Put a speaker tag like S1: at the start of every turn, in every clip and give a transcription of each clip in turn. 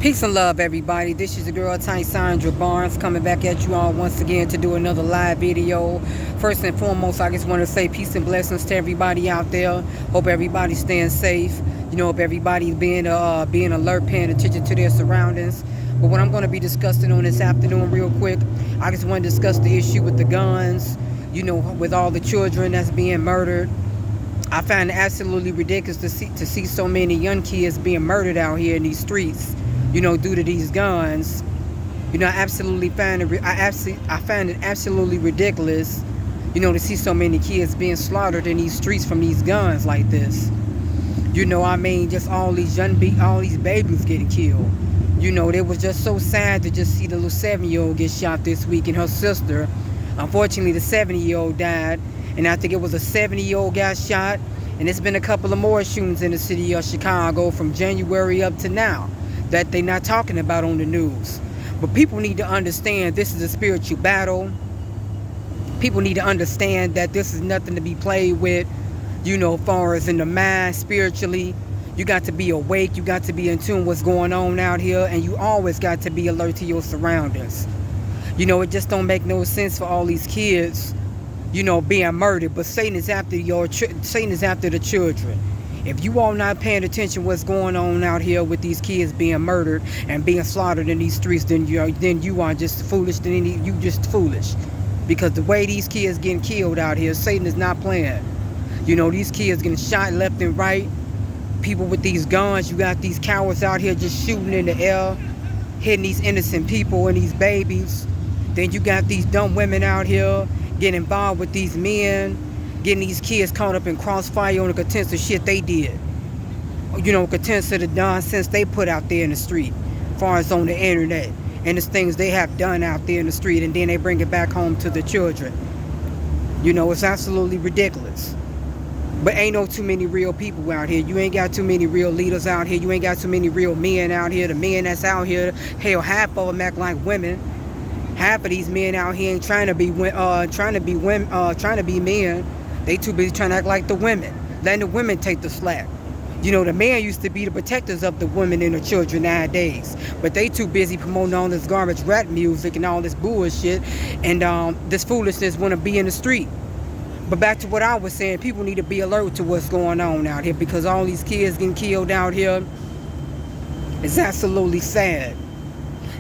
S1: Peace and love, everybody. This is the girl Tysandra Barnes coming back at you all once again to do another live video. First and foremost, I just want to say peace and blessings to everybody out there. Hope everybody's staying safe. Hope everybody's being alert, paying attention to their surroundings. But what I'm going to be discussing on this afternoon, real quick, I just want to discuss the issue with the guns. With all the children that's being murdered. I find it absolutely ridiculous to see so many young kids being murdered out here in these streets. Due to these guns. I find it absolutely ridiculous, to see so many kids being slaughtered in these streets from these guns like this. Just all these babies getting killed. It was just so sad to just see the little 7-year-old get shot this week and her sister. Unfortunately, the 70-year-old died, and I think it was a 70-year-old got shot, and there's been a couple of more shootings in the city of Chicago from January up to now that they're not talking about on the news. But people need to understand this is a spiritual battle. People need to understand that this is nothing to be played with, as far as in the mind, spiritually. You got to be awake, you got to be in tune with what's going on out here, and you always got to be alert to your surroundings. It just don't make no sense for all these kids, being murdered, but Satan is after the children. If you all not paying attention what's going on out here with these kids being murdered and being slaughtered in these streets, then you are just foolish. You just foolish, because the way these kids getting killed out here, Satan is not playing. These kids getting shot left and right. People with these guns, you got these cowards out here just shooting in the air, hitting these innocent people and these babies. Then you got these dumb women out here getting involved with these men, getting these kids caught up in crossfire on the contents of shit they did. Contents of the nonsense they put out there in the street, as far as on the internet, and the things they have done out there in the street, and then they bring it back home to the children. It's absolutely ridiculous. But ain't no too many real people out here. You ain't got too many real leaders out here. You ain't got too many real men out here. The men that's out here, hell, half of them act like women. Half of these men out here ain't trying to be men. They too busy trying to act like the women, letting the women take the slack. The men used to be the protectors of the women and the children nowadays, but they too busy promoting all this garbage rap music and all this bullshit, and this foolishness want to be in the street. But back to what I was saying, people need to be alert to what's going on out here, because all these kids getting killed out here is absolutely sad.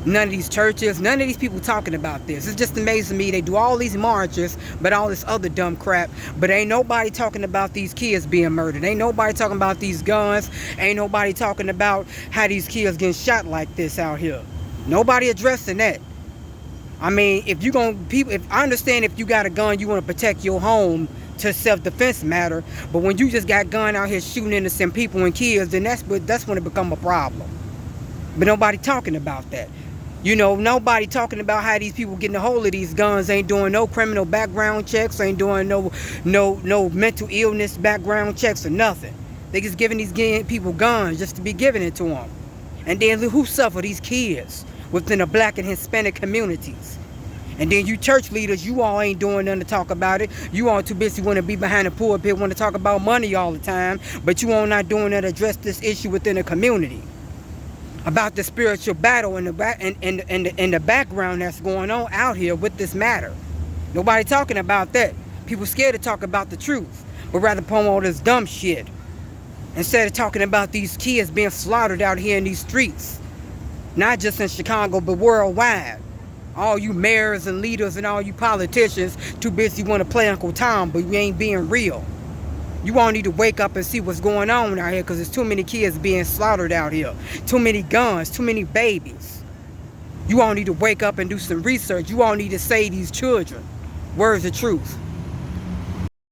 S1: None of these churches, none of these people talking about this. It's just amazing to me. They do all these marches, but all this other dumb crap. But ain't nobody talking about these kids being murdered. Ain't nobody talking about these guns. Ain't nobody talking about how these kids getting shot like this out here. Nobody addressing that. If I understand if you got a gun, you want to protect your home to self-defense matter. But when you just got gun out here shooting innocent people and kids, then that's when it become a problem. But nobody talking about that. Nobody talking about how these people getting a hold of these guns, ain't doing no criminal background checks, ain't doing no mental illness background checks or nothing. They just giving these people guns just to be giving it to them. And then who suffer? These kids within the black and Hispanic communities. And then you church leaders, you all ain't doing nothing to talk about it. You all too busy want to be behind the pulpit, want to talk about money all the time, but you all not doing that to address this issue within the community. About the spiritual battle and the background that's going on out here with this matter. Nobody talking about that. People scared to talk about the truth, but rather promote all this dumb shit instead of talking about these kids being slaughtered out here in these streets, not just in Chicago but worldwide. All you mayors and leaders and all you politicians too busy want to play Uncle Tom, but you ain't being real. You all need to wake up and see what's going on out here, because there's too many kids being slaughtered out here. Too many guns, too many babies. You all need to wake up and do some research. You all need to save these children. Words of truth.